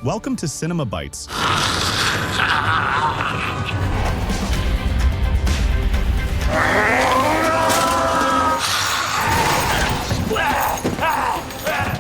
Welcome to Cinema Bites.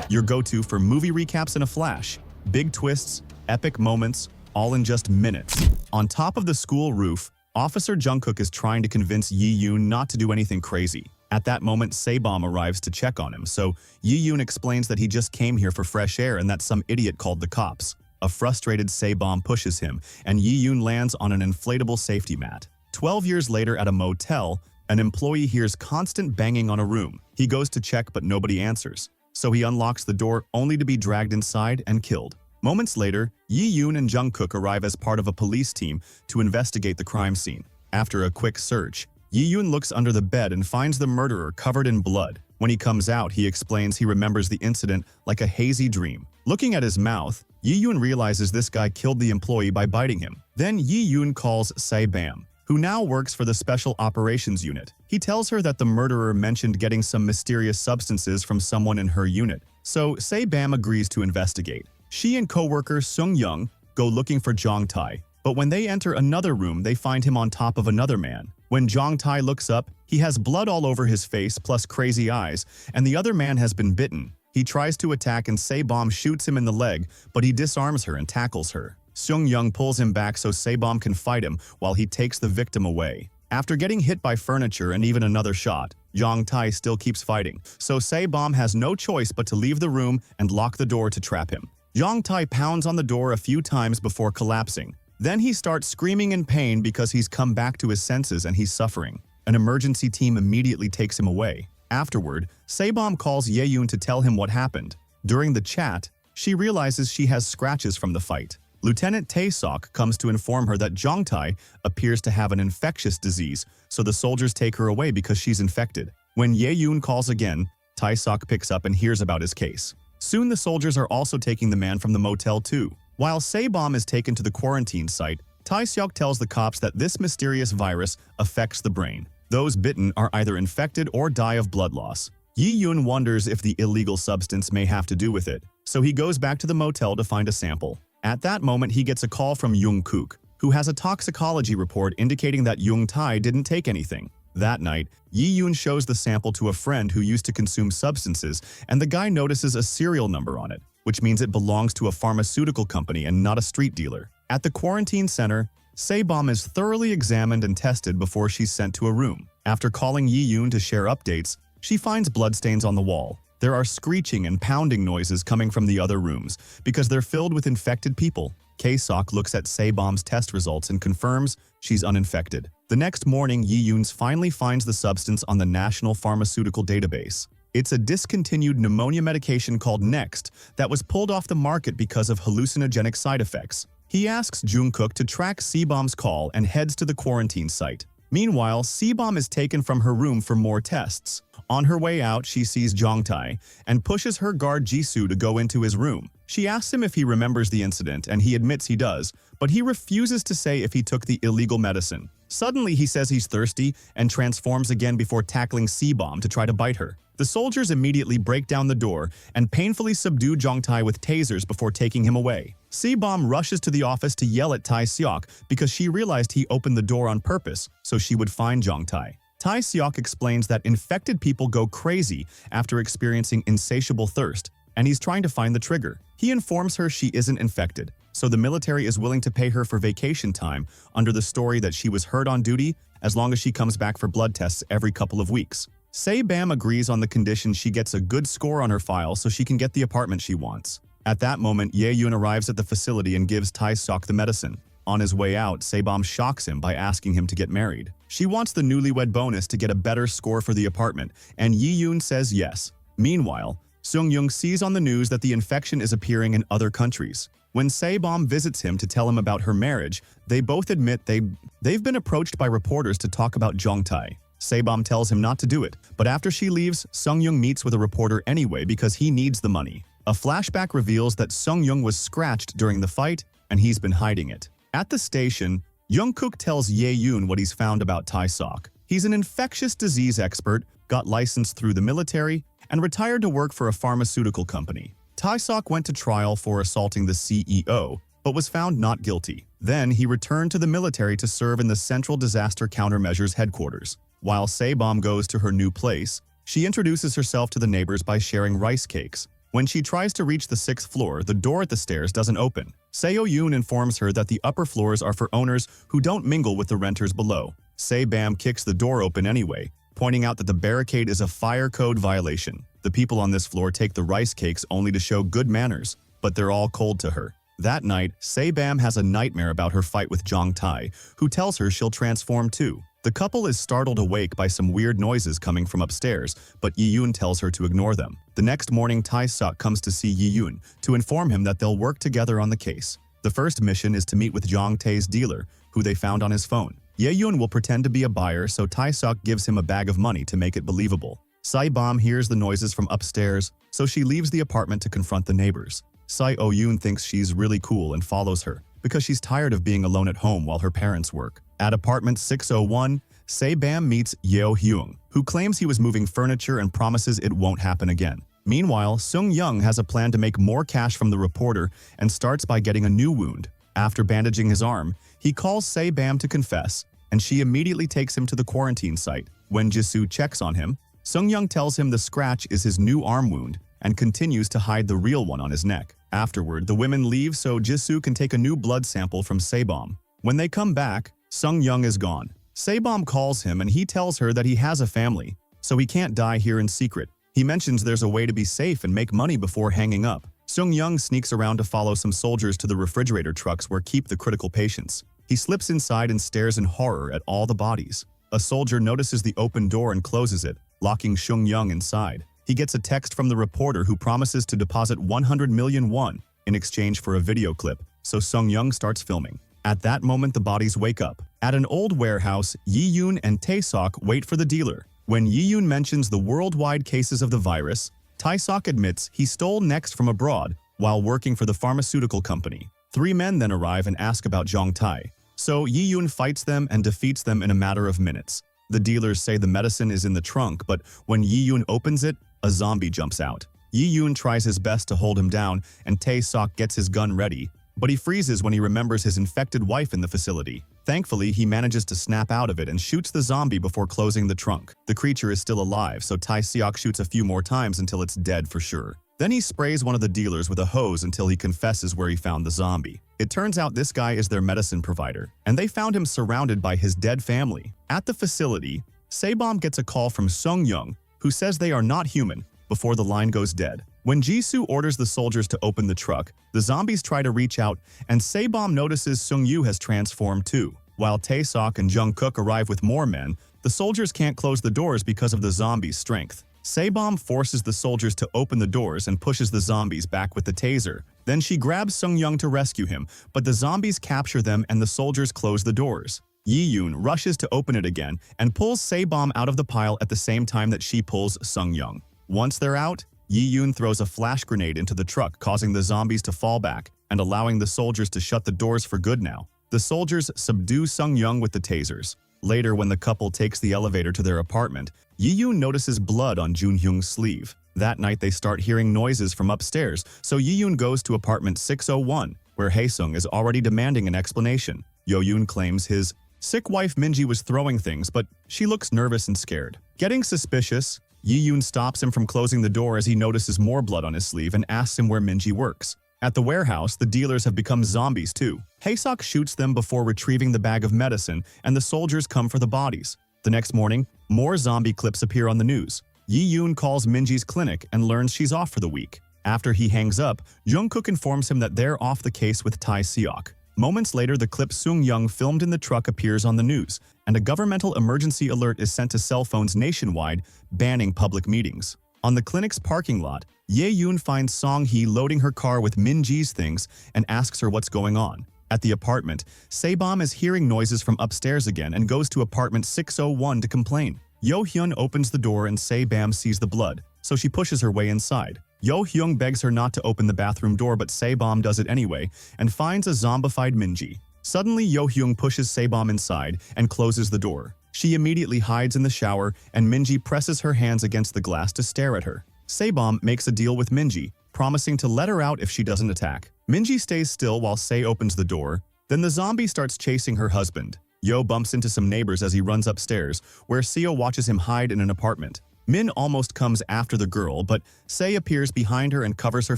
Your go-to for movie recaps in a flash. Big twists, epic moments, all in just minutes. On top of the school roof, Officer Jungkook is trying to convince Yi-yoon not to do anything crazy. At that moment, Saebom arrives to check on him, so Yi-yoon explains that he just came here for fresh air and that some idiot called the cops. A frustrated Saebom pushes him, and Yi-yoon lands on an inflatable safety mat. 12 years later at a motel, an employee hears constant banging on a room. He goes to check, but nobody answers. So he unlocks the door only to be dragged inside and killed. Moments later, Yi-yoon and Jungkook arrive as part of a police team to investigate the crime scene. After a quick search, Yi-yoon looks under the bed and finds the murderer covered in blood. When he comes out, he explains he remembers the incident like a hazy dream. Looking at his mouth, Yi-yoon realizes this guy killed the employee by biting him. Then Yi-yoon calls Saebam, who now works for the Special Operations Unit. He tells her that the murderer mentioned getting some mysterious substances from someone in her unit. So Saebam agrees to investigate. She and co-worker Sung-young go looking for Jong-tae, but when they enter another room, they find him on top of another man. When Jong-tae looks up, he has blood all over his face plus crazy eyes, and the other man has been bitten. He tries to attack and Saebom shoots him in the leg, but he disarms her and tackles her. Sung-young pulls him back so Saebom can fight him while he takes the victim away. After getting hit by furniture and even another shot, Jong-tae still keeps fighting, so Saebom has no choice but to leave the room and lock the door to trap him. Jong-tae pounds on the door a few times before collapsing. Then he starts screaming in pain because he's come back to his senses and he's suffering. An emergency team immediately takes him away. Afterward, Saebom calls Ye-yoon to tell him what happened. During the chat, she realizes she has scratches from the fight. Lieutenant Tae-sok comes to inform her that Jong-tae appears to have an infectious disease, so the soldiers take her away because she's infected. When Ye-yoon calls again, Tae-sok picks up and hears about his case. Soon the soldiers are also taking the man from the motel too. While Saebom is taken to the quarantine site, Tae-seok tells the cops that this mysterious virus affects the brain. Those bitten are either infected or die of blood loss. Yi-yoon wonders if the illegal substance may have to do with it, so he goes back to the motel to find a sample. At that moment, he gets a call from Jung-kook, who has a toxicology report indicating that Jung-tae didn't take anything. That night, Yi-yoon shows the sample to a friend who used to consume substances, and the guy notices a serial number on it, which means it belongs to a pharmaceutical company and not a street dealer. At the quarantine center, Saebom is thoroughly examined and tested before she's sent to a room. After calling Yi-yoon to share updates, she finds bloodstains on the wall. There are screeching and pounding noises coming from the other rooms because they're filled with infected people. Tae-sok looks at Saebom's test results and confirms she's uninfected. The next morning, Yi-yoon finally finds the substance on the National Pharmaceutical Database. It's a discontinued pneumonia medication called Next that was pulled off the market because of hallucinogenic side effects. He asks Jungkook to track Saebom's call and heads to the quarantine site. Meanwhile, Saebom is taken from her room for more tests. On her way out, she sees Jong-tae and pushes her guard Jisoo to go into his room. She asks him if he remembers the incident, and he admits he does, but he refuses to say if he took the illegal medicine. Suddenly, he says he's thirsty and transforms again before tackling Saebom to try to bite her. The soldiers immediately break down the door and painfully subdue Jong-tae with tasers before taking him away. Saebom rushes to the office to yell at Tae-seok because she realized he opened the door on purpose so she would find Jong-tae. Tae-seok explains that infected people go crazy after experiencing insatiable thirst, and he's trying to find the trigger. He informs her she isn't infected, so the military is willing to pay her for vacation time under the story that she was hurt on duty as long as she comes back for blood tests every couple of weeks. Saebam agrees on the condition she gets a good score on her file so she can get the apartment she wants. At that moment, Ye-yoon arrives at the facility and gives Tae-seok the medicine. On his way out, Saebom shocks him by asking him to get married. She wants the newlywed bonus to get a better score for the apartment, and Yi-yoon says yes. Meanwhile, Sung-young sees on the news that the infection is appearing in other countries. When Saebom visits him to tell him about her marriage, they both admit they've been approached by reporters to talk about Jong-tae. Saebom tells him not to do it, but after she leaves, Sung-young meets with a reporter anyway because he needs the money. A flashback reveals that Sung-young was scratched during the fight, and he's been hiding it. At the station, Jungkook tells Ye-yoon what he's found about Tae-seok. He's an infectious disease expert, got licensed through the military, and retired to work for a pharmaceutical company. Tae-sok went to trial for assaulting the CEO, but was found not guilty. Then he returned to the military to serve in the Central Disaster Countermeasures Headquarters. While Saebom goes to her new place, she introduces herself to the neighbors by sharing rice cakes. When she tries to reach the 6th floor, the door at the stairs doesn't open. Seo-yoon informs her that the upper floors are for owners who don't mingle with the renters below. Saebam kicks the door open anyway, pointing out that the barricade is a fire code violation. The people on this floor take the rice cakes only to show good manners, but they're all cold to her. That night, Saebam has a nightmare about her fight with Jong Tae, who tells her she'll transform too. The couple is startled awake by some weird noises coming from upstairs, but Yi-yoon tells her to ignore them. The next morning, Tae-sok comes to see Yi-yoon to inform him that they'll work together on the case. The first mission is to meet with Jong Tae's dealer, who they found on his phone. Yi-yoon will pretend to be a buyer, so Tae-sok gives him a bag of money to make it believable. Saebom hears the noises from upstairs, so she leaves the apartment to confront the neighbors. Seo-yoon thinks she's really cool and follows her, because she's tired of being alone at home while her parents work. At apartment 601, Saebam meets Yeo-hyung, who claims he was moving furniture and promises it won't happen again. Meanwhile, Sung-young has a plan to make more cash from the reporter and starts by getting a new wound. After bandaging his arm, he calls Saebam to confess, and she immediately takes him to the quarantine site. When Jisoo checks on him, Sung-young tells him the scratch is his new arm wound and continues to hide the real one on his neck. Afterward, the women leave so Jisoo can take a new blood sample from Saebom. When they come back, Sung-young is gone. Saebom calls him and he tells her that he has a family, so he can't die here in secret. He mentions there's a way to be safe and make money before hanging up. Sung-young sneaks around to follow some soldiers to the refrigerator trucks where keep the critical patients. He slips inside and stares in horror at all the bodies. A soldier notices the open door and closes it, locking Sung-young inside. He gets a text from the reporter who promises to deposit 100 million won in exchange for a video clip, so Sung-young starts filming. At that moment, the bodies wake up. At an old warehouse, Yi-yoon and Tae-sok wait for the dealer. When Yi-yoon mentions the worldwide cases of the virus, Tae-sok admits he stole next from abroad while working for the pharmaceutical company. 3 men then arrive and ask about Jong Tae. So Yi-yoon fights them and defeats them in a matter of minutes. The dealers say the medicine is in the trunk, but when Yi-yoon opens it, a zombie jumps out. Yi-yoon tries his best to hold him down, and Tae-sok gets his gun ready, but he freezes when he remembers his infected wife in the facility. Thankfully, he manages to snap out of it and shoots the zombie before closing the trunk. The creature is still alive, so Tae-seok shoots a few more times until it's dead for sure. Then he sprays one of the dealers with a hose until he confesses where he found the zombie. It turns out this guy is their medicine provider, and they found him surrounded by his dead family. At the facility, Saebom gets a call from Sung-young, who says they are not human, before the line goes dead. When Jisoo orders the soldiers to open the truck, the zombies try to reach out, and Saebom notices Sung-yu has transformed too. While Tae-sok and Jungkook arrive with more men, the soldiers can't close the doors because of the zombies' strength. Saebom forces the soldiers to open the doors and pushes the zombies back with the taser. Then she grabs Sung-young to rescue him, but the zombies capture them and the soldiers close the doors. Yi-yoon rushes to open it again and pulls Saebom out of the pile at the same time that she pulls Sung-young. Once they're out, Yi-yoon throws a flash grenade into the truck, causing the zombies to fall back and allowing the soldiers to shut the doors for good now. The soldiers subdue Sung-young with the tasers. Later, when the couple takes the elevator to their apartment, Yi-yoon notices blood on Jun-hyung's sleeve. That night, they start hearing noises from upstairs, so Yi-yoon goes to apartment 601, where Hae-sung is already demanding an explanation. Yo-yoon claims his sick wife Minji was throwing things, but she looks nervous and scared. Getting suspicious, Yi-yoon stops him from closing the door as he notices more blood on his sleeve and asks him where Minji works. At the warehouse, the dealers have become zombies too. Hae-sok shoots them before retrieving the bag of medicine, and the soldiers come for the bodies. The next morning, more zombie clips appear on the news. Yi-yoon calls Minji's clinic and learns she's off for the week. After he hangs up, Jungkook informs him that they're off the case with Tae-seok. Moments later, the clip Sung-young filmed in the truck appears on the news, and a governmental emergency alert is sent to cell phones nationwide, banning public meetings. On the clinic's parking lot, Ye-yoon finds Song-hee loading her car with Min-ji's things and asks her what's going on. At the apartment, Saebom is hearing noises from upstairs again and goes to apartment 601 to complain. Yo-hyun opens the door and Saebom sees the blood, so she pushes her way inside. Yo-hyung begs her not to open the bathroom door, but Saebom does it anyway and finds a zombified Minji. Suddenly, Yo-hyung pushes Saebom inside and closes the door. She immediately hides in the shower, and Minji presses her hands against the glass to stare at her. Saebom makes a deal with Minji, promising to let her out if she doesn't attack. Minji stays still while Se opens the door. Then the zombie starts chasing her husband. Yo bumps into some neighbors as he runs upstairs, where Seo watches him hide in an apartment. Min almost comes after the girl, but Se appears behind her and covers her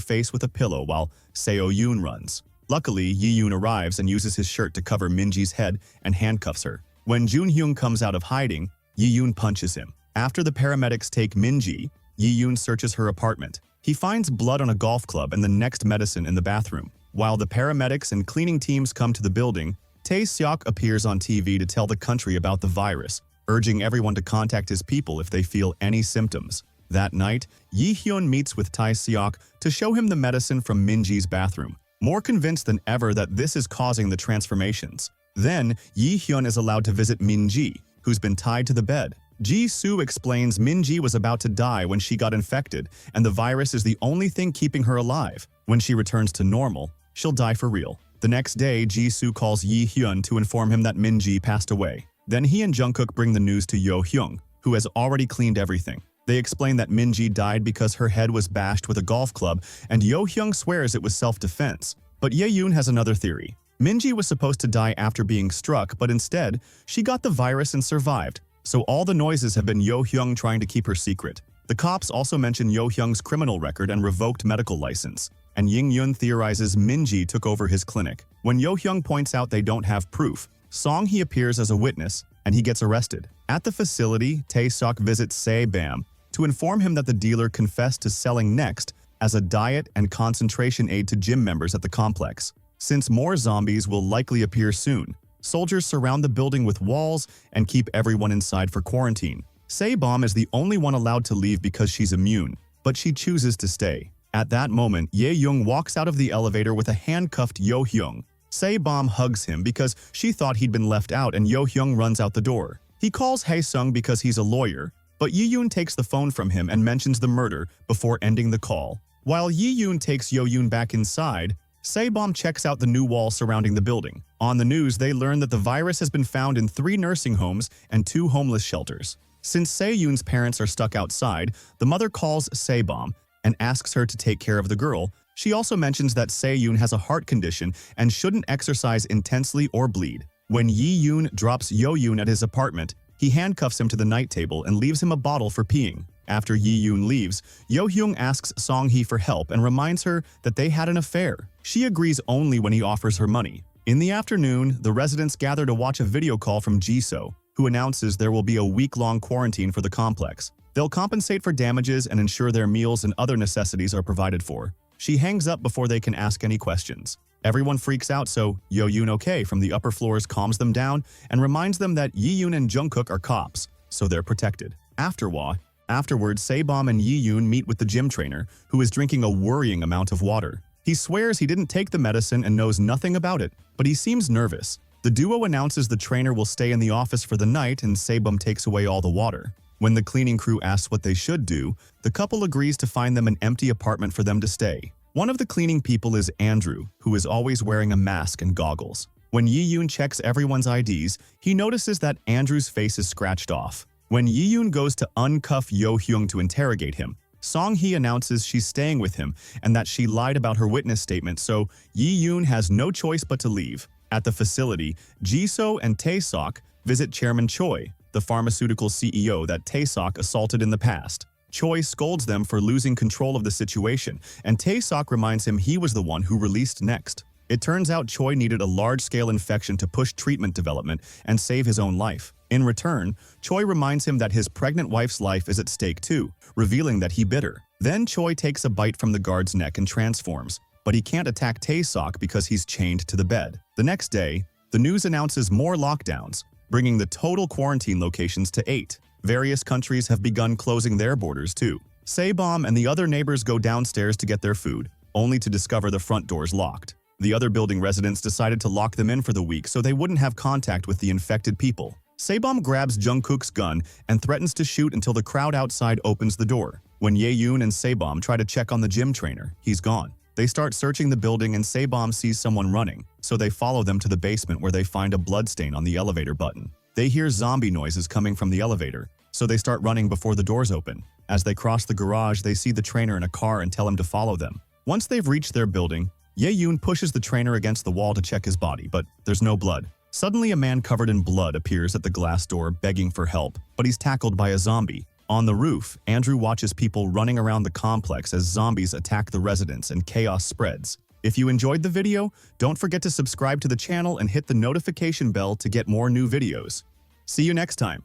face with a pillow while Seo Yoon runs. Luckily, Yi Yoon arrives and uses his shirt to cover Minji's head and handcuffs her. When Jun Hyung comes out of hiding, Yi Yoon punches him. After the paramedics take Minji, Yi Yoon searches her apartment. He finds blood on a golf club and the next medicine in the bathroom. While the paramedics and cleaning teams come to the building, Tae Seok appears on TV to tell the country about the virus, urging everyone to contact his people if they feel any symptoms. That night, Yi Hyun meets with Tae Seok to show him the medicine from Minji's bathroom, more convinced than ever that this is causing the transformations. Then, Yi Hyun is allowed to visit Minji, who's been tied to the bed. Ji-soo explains Minji was about to die when she got infected, and the virus is the only thing keeping her alive. When she returns to normal, she'll die for real. The next day, Ji-soo calls Yi Hyun to inform him that Minji passed away. Then he and Jungkook bring the news to Yo Hyung, who has already cleaned everything. They explain that Minji died because her head was bashed with a golf club, and Yo Hyung swears it was self-defense. But Ye Yoon has another theory. Minji was supposed to die after being struck, but instead, she got the virus and survived. So all the noises have been Yo Hyung trying to keep her secret. The cops also mention Yo Hyung's criminal record and revoked medical license. And Ying Yun theorizes Minji took over his clinic. When Yo Hyung points out they don't have proof, Song Hee appears as a witness, and he gets arrested. At the facility, Tae Seok visits Se Bam to inform him that the dealer confessed to selling Next as a diet and concentration aid to gym members at the complex. Since more zombies will likely appear soon, soldiers surround the building with walls and keep everyone inside for quarantine. Se Bam is the only one allowed to leave because she's immune, but she chooses to stay. At that moment, Ye Young walks out of the elevator with a handcuffed Yo Hyung. Se Bam hugs him because she thought he'd been left out, and Yo Hyung runs out the door. He calls Hae Sung because he's a lawyer, but Yi Yoon takes the phone from him and mentions the murder before ending the call. While Yi Yoon takes Yo Yoon back inside, Se Bam checks out the new wall surrounding the building. On the news, they learn that the virus has been found in 3 nursing homes and 2 homeless shelters. Since Se Yoon's parents are stuck outside, the mother calls Se Bam and asks her to take care of the girl. She also mentions that Se Yoon has a heart condition and shouldn't exercise intensely or bleed. When Yi Yoon drops Yo Yoon at his apartment, he handcuffs him to the night table and leaves him a bottle for peeing. After Yi Yoon leaves, Yo Hyung asks Song Hee for help and reminds her that they had an affair. She agrees only when he offers her money. In the afternoon, the residents gather to watch a video call from Jisoo, who announces there will be a week-long quarantine for the complex. They'll compensate for damages and ensure their meals and other necessities are provided for. She hangs up before they can ask any questions. Everyone freaks out, so Yo Yoon Okay from the upper floors calms them down and reminds them that Yi Yoon and Jungkook are cops, so they're protected. Afterwards, Se Bam and Yi Yoon meet with the gym trainer, who is drinking a worrying amount of water. He swears he didn't take the medicine and knows nothing about it, but he seems nervous. The duo announces the trainer will stay in the office for the night and Se Bam takes away all the water. When the cleaning crew asks what they should do, the couple agrees to find them an empty apartment for them to stay. One of the cleaning people is Andrew, who is always wearing a mask and goggles. When Yi Yoon checks everyone's IDs, he notices that Andrew's face is scratched off. When Yi Yoon goes to uncuff Yo Hyung to interrogate him, Song Hee announces she's staying with him and that she lied about her witness statement, so Yi Yoon has no choice but to leave. At the facility, Jisoo and Tae Seok visit Chairman Choi, the pharmaceutical CEO that Tae Seok assaulted in the past. Choi scolds them for losing control of the situation, and Tae Seok reminds him he was the one who released Next. It turns out Choi needed a large-scale infection to push treatment development and save his own life. In return, Choi reminds him that his pregnant wife's life is at stake too, revealing that he bit her. Then Choi takes a bite from the guard's neck and transforms, but he can't attack Tae Seok because he's chained to the bed. The next day, the news announces more lockdowns, bringing the total quarantine locations to 8. Various countries have begun closing their borders too. Se Bam and the other neighbors go downstairs to get their food, only to discover the front doors locked. The other building residents decided to lock them in for the week so they wouldn't have contact with the infected people. Se Bam grabs Jungkook's gun and threatens to shoot until the crowd outside opens the door. When Ye Yoon and Se Bam try to check on the gym trainer, he's gone. They start searching the building and Se Bam sees someone running, so they follow them to the basement where they find a bloodstain on the elevator button. They hear zombie noises coming from the elevator, so they start running before the doors open. As they cross the garage, they see the trainer in a car and tell him to follow them. Once they've reached their building, Ye-yoon pushes the trainer against the wall to check his body, but there's no blood. Suddenly, a man covered in blood appears at the glass door begging for help, but he's tackled by a zombie. On the roof, Andrew watches people running around the complex as zombies attack the residents and chaos spreads. If you enjoyed the video, don't forget to subscribe to the channel and hit the notification bell to get more new videos. See you next time.